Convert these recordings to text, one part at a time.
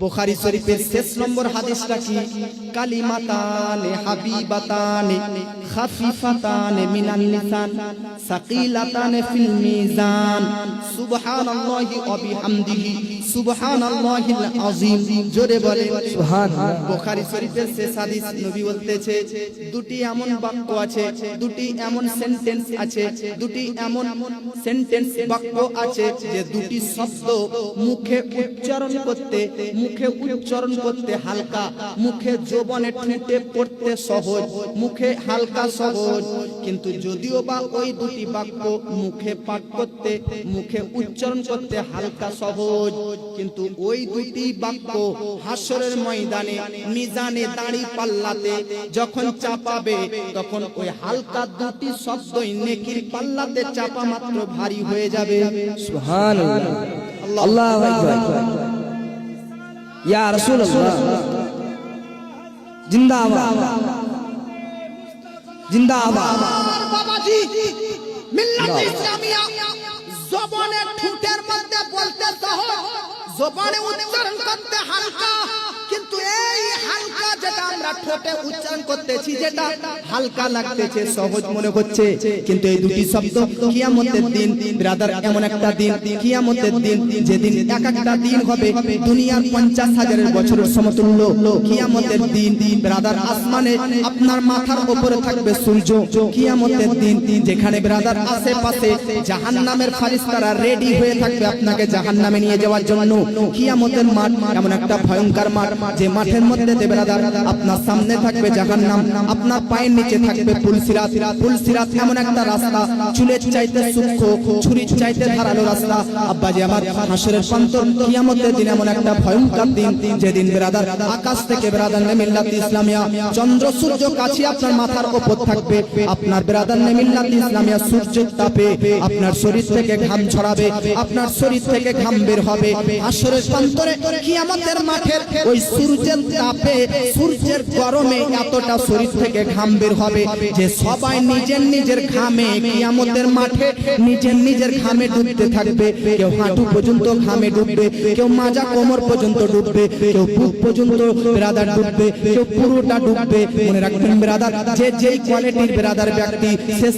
বুখারী শরীফের 6 নম্বর হাদিসটা কি? কালিমাতানে হাবিবাতানে খাফিফাতানে মিনাল লিসান সাকিলাতানে ফিল মিজান সুবহানাল্লাহি ওয়া বিহামদিহি সুবহানাল্লাহিল আযীম। জোরে বলে সুবহানাল্লাহ। বুখারী শরীফের 6 হাদিস, নবী বলতেছে দুটি এমন বাক্য আছে, দুটি এমন সেন্টেন্স আছে, দুটি এমন সেন্টেন্স বাক্য আছে যে দুটি শব্দ মুখে উচ্চারণ করতে হালকা, মুখে জবানে ঠুঁটে পড়তে সহজ, মুখে হালকা সহজ, কিন্তু যদিও বা ওই দুটি বাক্য মুখে পাঠ করতে, মুখে উচ্চারণ করতে হালকা সহজ, কিন্তু ওই দুটি বাক্য হাসরের ময়দানে মিজানে দাঁড়ি পাল্লাতে যখন চাপাবে তখন ওই হালকা দুটি শব্দই নেকির পাল্লাতে চাপা মাত্র ভারী হয়ে যাবে। সুবহানাল্লাহ, আল্লাহু আকবার। ইয়া রাসূলুল্লাহ, জিন্দাবাদ জিন্দাবাদ। বাবাজি, মিল্লাত ইসলামিয়া জবানে ঠুটের মধ্যে বলতে সহজ, জবানে উচ্চারণ করতে হালকা, কিন্তু এই হালকা যেটা আমরা ঠোঁটে উচ্চারণ করতেছি, যেটা হালকা লাগতেছে, সহজ মনে হচ্ছে, কিন্তু এই দুটি শব্দ কিয়ামতের দিন ব্রাদার, এমন একটা দিন কিয়ামতের দিন যেদিন এক একটা দিন হবে দুনিয়ার 50,000 বছরের সমতুল্য। কিয়ামতের দিন ব্রাদার আসমানে আপনার মাথার উপরে থাকবে সূর্য। কিয়ামতের দিন যেখানে ব্রাদার আশেপাশে জাহান্নামের ফারিস্তারা রেডি হয়ে থাকবে আপনাকে জাহান্নামে নিয়ে যাওয়ার জন্য। কিয়ামতের মাঠ এমন একটা ভয়ঙ্কর মাঠ যে মাঠের মধ্যে ব্রাদার আপনার সামনে থাকবে জাহান্নাম, আপনার পায়ের নিচে থাকবে পুলসিরাত। পুলসিরাত এমন একটা রাস্তা, চুলের চাইতে সূক্ষ্ম, ছুরির চাইতে ধারালো রাস্তা। আব্বাজি আমার, হাসরের প্রান্তর কিয়ামতের দিন এমন একটা ভয়ঙ্কর দিন যেদিন ব্রাদার আকাশ থেকে ব্রাদার মিল্লাত ইসলামিয়া চন্দ্র সূর্য কাছে আপনার মাথার উপর থাকবে। আপনার ব্রাদার মিল্লাত ইসলামিয়া সূর্যের তাপে আপনার শরীর থেকে ঘাম ছড়াবে, আপনার শরীর থেকে ঘাম বের হবে। হাসরের প্রান্তরে কিয়ামতের মাঠের ওই সূর্যের তাপে, সূর্যের গরমে এতটা শরীর থেকে ঘাম বের হবে যে সবাই নিজের নিজের ঘামে কিয়ামতের মাঠে নিজের ঘামে ডুবতে থাকবে। কেউ হাঁটু পর্যন্ত ঘামে ডুববে, কেউ মাজা কোমর পর্যন্ত ডুববে, কেউ বুক পর্যন্ত ব্রাদার ডুববে, কেউ পুরোটা ডুববে। মনে রাখবেন ব্রাদার, যে যেই কোয়ালিটির ব্রাদার ব্যক্তি সে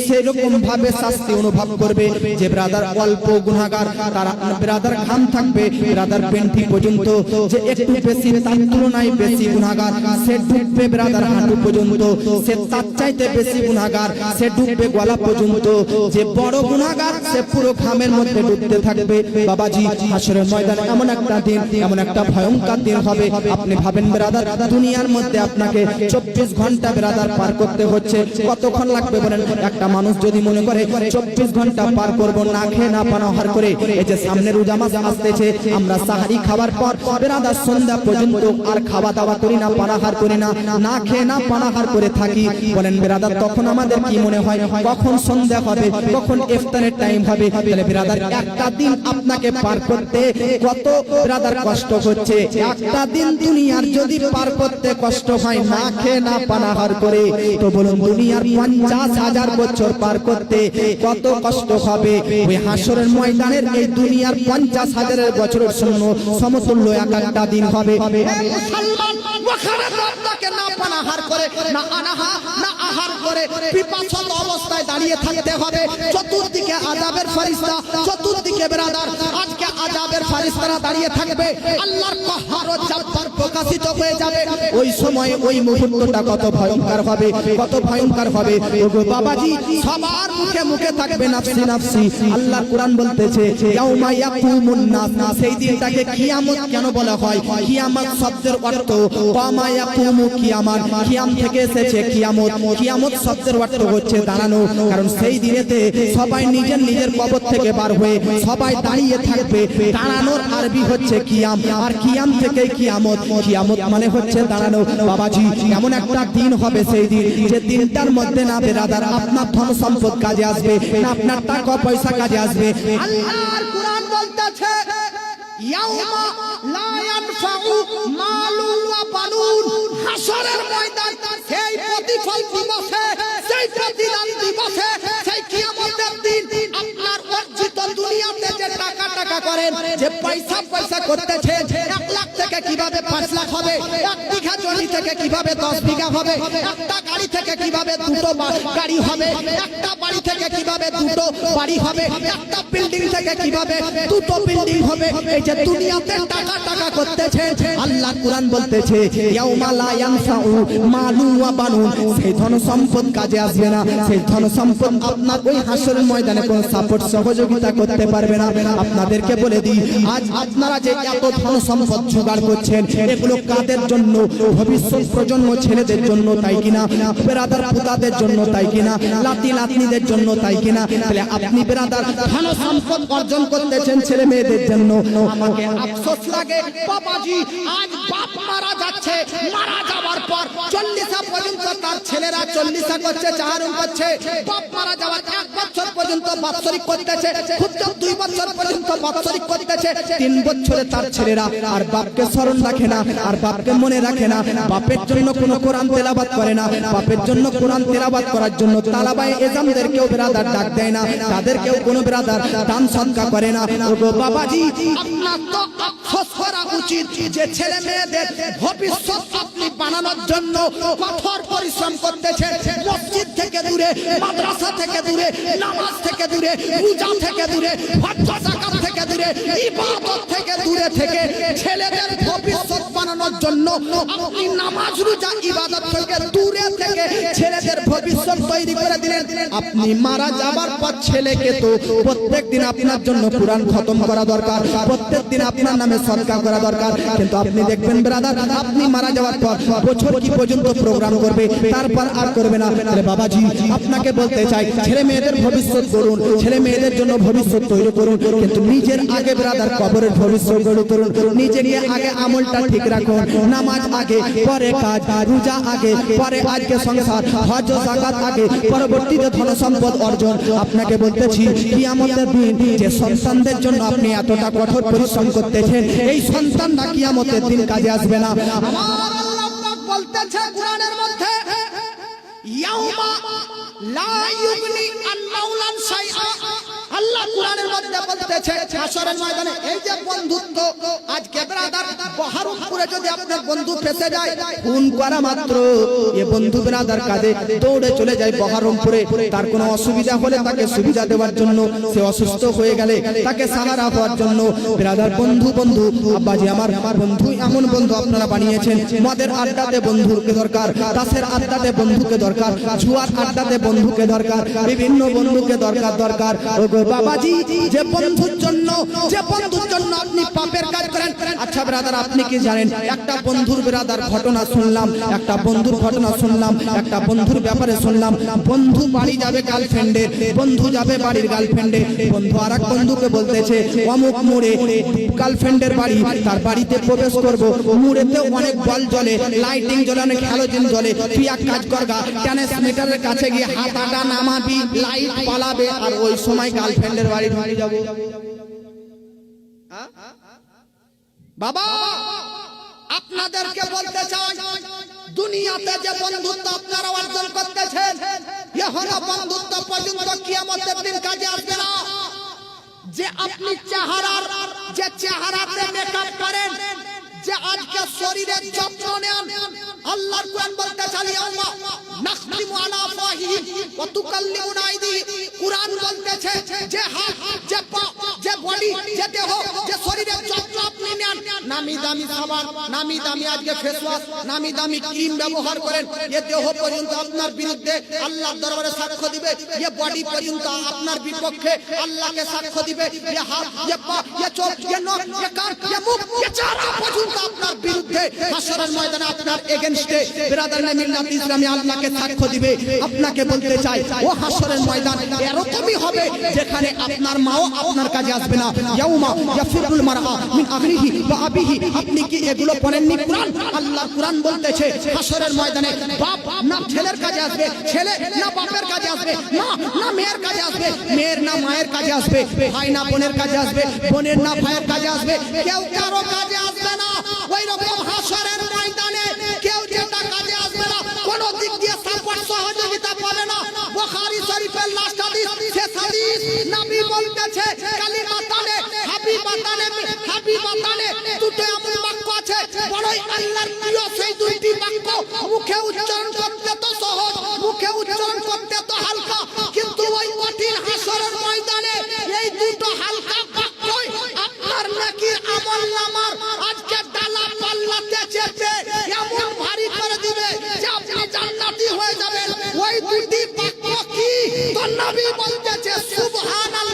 সেই রকম ভাবে শাস্তি অনুভব করবে। যে ব্রাদার অল্প গুনাহগার তারা ব্রাদার ঘাম থাকবে ব্রাদার পেন্টি পর্যন্ত, যে একটু বেশি তার তুলনায় বেশি গুনাহগার সে ডুববে ব্রাদার হাঁটু পর্যন্ত, সে তার চাইতে বেশি গুনাহগার সে ডুববে গলা পর্যন্ত, যে বড় গুনাহগার সে পুরো ঘামের মধ্যে ডুবতে থাকবে। বাবাজি, হাসরের ময়দানে এমন একটা দিন, এমন একটা ভয়ঙ্কর দিন হবে। আপনি ভাবেন ব্রাদার, দুনিয়ার মধ্যে আপনাকে 24 ঘন্টা ব্রাদার পার করতে হচ্ছে, কতক্ষণ লাগবে বলেন? একটা মানুষ যদি মনে করে 24 ঘন্টা পার করব না খেয়ে না পানাহার করে, এই যে সামনে রোজা মাস আসতেছে, আমরা সাহারি খাবার পর ব্রাদার সন্ধ্যা পর্যন্ত আর খাওয়া দাওয়া করি না, পানাহার করি না, না খেয়ে না পানাহার করে থাকি, বলেন ব্রাদার তখন আমাদের কি মনে হয় কখন সন্ধ্যা হবে, কখন ইফতারের টাইম হবে? তাহলে ব্রাদার একটা দিন আপনাকে পার করতে কত ব্রাদার কষ্ট হচ্ছে। একটা দিন দুনিয়ার যদি পার করতে কষ্ট হয় না খেয়ে না পানাহার করে, তো বলুন দুনিয়ার 50,000 বছর পার করতে কত কষ্ট হবে? ওই হাসরের ময়দানের এই দুনিয়ার 50,000 বছরের সমতুল্য এক একটা দিন হবে। মুসলমান ওখানে আপনাকে না পানাহার করে, না আহার করে পিপাসিত অবস্থায় দাঁড়িয়ে থাকতে হবে। চতুর্দিকে আযাবের ফেরেশতা, চতুর্দিকে ব্রাদার আজকে আযাবের ফেরেশতারা দাঁড়িয়ে থাকবে, আল্লাহর কহর ও জব্বার প্রকাশিত হয়ে যাবে। ওই সময় ওই মুহূর্তটা কত ভয়ঙ্কর হবে, কত ভয়ঙ্কর হবে। ওগো বাবাজি, সবার মুখে মুখে থাকবে নাফসি নাফসি। আল্লাহর কোরআন বলতেছে ইয়াউমা ইয়াকুমুন নাস, সেই দিনটাকে কিয়ামত কেন বলা হয়? কিয়ামত শব্দের অর্থ কামা ইয়াকুমু কিয়ামত, কিয়াম থেকে এসেছে কিয়ামত। কিয়ামত শব্দের অর্থ হচ্ছে দাঁড়ানো, কারণ সেই দিনেতে সবাই নিজের নিজের কবর থেকে বার হয়ে সবাই দাঁড়িয়ে থাকবে। দাঁড়ানোর আরবি হচ্ছে কিয়াম, আর কিয়াম থেকে কিয়ামত। কিয়ামত মানে হচ্ছে দাঁড়ানো। বাবাজি, এমন একটা দিন হবে সেই দিন, যে দিনটার মধ্যে না বেরাদার আপনার ধন সম্পদ কাজে আসবে, না আপনার টাকা পয়সা কাজে আসবে। আল্লাহর কোরআন বলতেছে ইয়াউমা লা ইয়ানফাউ মালুন ওয়া বানুন, হাসরের ময়দান সেই প্রতিফল দিবসে, সেই প্রতিদান দিবসে, সেই কিয়ামতের দিন আপনার অর্জিত দুনিয়াতে যে টাকা করেন, যে পয়সা করতেছেন, 1 লাখ থেকে কিভাবে 5 লাখ হবে, 1 বিঘা জমি থেকে কিভাবে 10 বিঘা হবে, একটা গাড়ি থেকে কিভাবে 2টো গাড়ি হবে, একটা বাড়ি থেকে কিভাবে 2টো বাড়ি হবে, একটা বিল্ডিং থেকে কিভাবে 2টো বিল্ডিং হবে। এই যে দুনিয়াতে টাকা টাকা করতেছে, আল্লাহ কুরআন বলতেছে ইয়াউমা লা ইয়ানফাউ মালু ওয়া বানুন, সেই ধন সম্পদ কাজে আসবে না, সেই ধন সম্পদ আপনার ওই হাসরের ময়দানে কোনো সাপোর্ট সহযোগিতা করতে পারবে না। আপনাদেরকে বলে দিই, আজ আপনারা যে এত ধন সম্পদ জোগাড় করছেন, এগুলো কাদের জন্য? ভবিষ্যৎ প্রজন্ম ছেলেদের জন্য, তাই কিনা? বেরাদার পুতাদের জন্য, তাই কিনা? লাতি লাতনিদের জন্য, তাই কিনা? তাহলে আপনি বেরাদার ধন সম্পদ অর্জন করতেছেন ছেলে মেয়েদের জন্য। আমাকে আফসোস লাগে বাবাজি, আজ বাপ মারা যাচ্ছে, মারা যাওয়ার পর 40 পর্যন্ত তার ছেলেরা 40 করছে, চাহারুম করছে। বাপ মারা যাওয়ার 1 বছর পর্যন্ত বাৎসরিক করতেছে, খুব 2 বছর পর্যন্ত বাৎসরিক করতেছে। 3 বছরে তার ছেলেরা আর বাপকে স্মরণ রাখে না, আর বাপকে মনে রাখে না। বাপের জন্য কোনো কোরআন তেলাওয়াত করে না, বাপের জন্য কোরআন তেলাওয়াত করার জন্য তালাবায়ে এজামদেরকেও বেরাদার ডাক দেয় না, তাদেরকেও কোনো বেরাদার দান সদকা করে না। ওগো বাবাজি, আপনার তো আফসোস করা উচিত যে ছেলে মেয়েদের ভবিষ্যৎ আপনি বানানোর জন্য কঠোর পরিশ্রম করতেছেন। মসজিদ থেকে দূরে, মাদ্রাসা থেকে দূরে, নামাজ থেকে দূরে, পূজা থেকে দূরে, হজ যাকাত থেকে দূরে, ইবাদত থেকে দূরে থেকে ছেলেদের ভবিষ্যৎ বানানোর জন্য আপনি নামাজ রোজা ইবাদত থেকে দূরে থেকে ছেলেদের ভবিষ্যৎ তৈরি করে দিলেন। আপনি মারা যাবার পর ছেলেকে তো প্রত্যেকদিন আপনার জন্য কুরআন খতম করা দরকার, প্রত্যেকদিন আপনার নামে সদকা করা দরকার। কিন্তু আপনি দেখবেন ব্রাদার, আপনি মারা যাওয়ার পর বছর কি পর্যন্ত প্রোগ্রাম করবে, তারপর আর করবে না। তাহলে বাবাজি, আপনাকে বলতে চাই, ছেলে মেয়েদের ভবিষ্যৎ করুন, ছেলে মেয়েদের জন্য ভবিষ্যৎ তৈরি করুন, কিন্তু নিজের আগে ব্রাদার কবরের ভবিষ্যৎ গড়ে তুলুন। নিজেকে আগে আমলটা ঠিক রাখুন, নামাজ আগে, পরে কাজ, রোজা আগে, পরে আজকে সংসার, হজ যাকাত আগে, পরবর্তীতে ধন সম্পদ অর্জন। আপনাকে বলতেছি, কিয়ামতের দিন যে সন্তানদের জন্য আপনি এতটা কঠোর পরিশ্রম করতেছেন, এই সন্তানরা কিয়ামতের দিন কাজে আসবে না। আমার আল্লাহ পাক বলতেছে কুরআনের মধ্যে, ইয়াউমা লা ইউগনি আন মাওলান শাইআ। আল্লাহ কুরআনের মধ্যে বলতেছে হাসরের ময়দানে এই যে বন্ধুত্ব, আজকে ব্রাদার বহরমপুরে যদি আপনার বন্ধু ফেসে যায়, খুন করা মাত্র এই বন্ধু ব্রাদার কাঁধে দৌড়ে চলে যায় বহরমপুরে। তার কোনো অসুবিধা হলে তাকে সুবিধা দেওয়ার জন্য, সে অসুস্থ হয়ে গেলে তাকে সাহারা হওয়ার জন্য। ব্রাদার বন্ধু বন্ধু আব্বাজি আমার বন্ধু, এমন বন্ধু আপনারা বানিয়েছেন। মদের আড্ডাতে বন্ধুকে দরকার, তাসের আড্ডাতে বন্ধুকে দরকার, জুয়ার আড্ডাতে বন্ধুকে দরকার, বিভিন্ন বন্ধুকে দরকার দরকার। বাবাজি, যে বন্ধুর জন্য আপনি পাপের কাজ করেন। আচ্ছা ব্রাদার, আপনি কি জানেন, একটা বন্ধুর ব্রাদার ঘটনা শুনলাম, একটা বন্ধুর ঘটনা শুনলাম, একটা বন্ধুর ব্যাপারে শুনলাম। বন্ধু বাড়ি যাবে গার্লফ্রেন্ডের, বন্ধু যাবে বাড়ির গার্লফ্রেন্ডে, বন্ধু আর এক বন্ধুকে বলতেছে অমুক মোড়ে গার্লফ্রেন্ডের বাড়ি, তার বাড়িতে প্রবেশ করবো। মোড়েতে অনেক বল জ্বলে, লাইটিং জ্বলে, অনেক হ্যালোজেন জ্বলে। তুই এক কাজ করগা, ট্রান্সমিটারের কাছে গিয়ে হাত আটা নামাবি, লাইট পালাবে, আর ওই সময় গার্লফ্রেন্ডের বাড়ি ঢুকে যাবে। বাবা, আপনাদেরকে বলতে চাই, দুনিয়াতে যে বন্ধুত্ব আপনারা অর্জন করতেছেন, এ হলো বন্ধুত্ব পর্যন্ত কিয়ামতের দিন কাজে আসবে না। যে আপনি চেহারাতে মেকআপ করেন, যে আজকে শরীরের যত্ন নেন, আল্লাহর কোরআন বলতে চালি আল্লাহ নাখতিমু আলা আফওয়াহিহিম ওয়া তুকাল্লিমুনা আইদিহিম। কোরআন বলতেছে যে হাত, যে পা, যে বডি, যে দেহ, যে শরীরের যত্ন আপনি নেন, নামি দামি সাবান, নামি দামি আজকে ফেস ওয়াশ, নামি দামি ক্রিম ব্যবহার করেন, এ দেহ পর্যন্ত আপনার বিরুদ্ধে আল্লাহর দরবারে সাক্ষ্য দিবে, এ বডি পর্যন্ত আপনার বিপক্ষে আল্লাহকে সাক্ষ্য দিবে, এ হাত, এ পা, এ চোখ, এ নখ, এ কান, এ মুখ, এ চেহারা পর্যন্ত আপনার বিরুদ্ধে হাসরের ময়দানে আপনার এগেইনস্টে ব্রাদার মিল্লাত ইসলামী আল্লাহকে সাক্ষ্য দিবে। আপনাকে বলতে চাই, ও হাসরের ময়দান এরকমই হবে যেখানে আপনার মাও আপনার কাজে আসবে না। ইয়াউমা ইয়াফিরুল মারআ মিন আখিহি ওয়া আবিহি। আপনি কি এগুলো পড়েননি কুরআন? আল্লাহ কুরআন বলতেছে হাসরের ময়দানে বাপ না ছেলের কাজে আসবে, ছেলে না বাপের কাজে আসবে, মা না মেয়ের কাজে আসবে, মেয়ের না মায়ের কাজে আসবে, ভাই না বোনের কাজে আসবে, বোনের না ভাইয়ের কাজে আসবে, কেউ কারো কাজে আসবে না। ওই রকম হাসরের ময়দানে কেউ যেটা কাজে আসবে না, কোন দিক দিয়ে সাপোর্ট সহযোগিতা পাবে না। বুখারী শরীফের লাস্ট হাদিস, শেষ হাদিস, নবী বলতেছে কালিমাতানে হাবিবাতানে, হাবিবাতানে, দুটো এমন বাক্য আছে আল্লাহর প্রিয় সেই দুইটি বাক্য মুখে উচ্চারণ করতে তো সহজ, মুখে উচ্চারণ করতে তো হালকা, কিন্তু ওই কঠিন হাসরের ময়দানে এই দুটো হালকা বাক্যই আপনার নেকির আমলনামার আজকে ডালা পাল্লাতে চেপে এমন ভারী করে দিবে যে আপনি জান্নাতি হয়ে যাবেন। ওই দুটি বাক্য কি? তো নবী বলতেছে সুবহানাল্লাহ।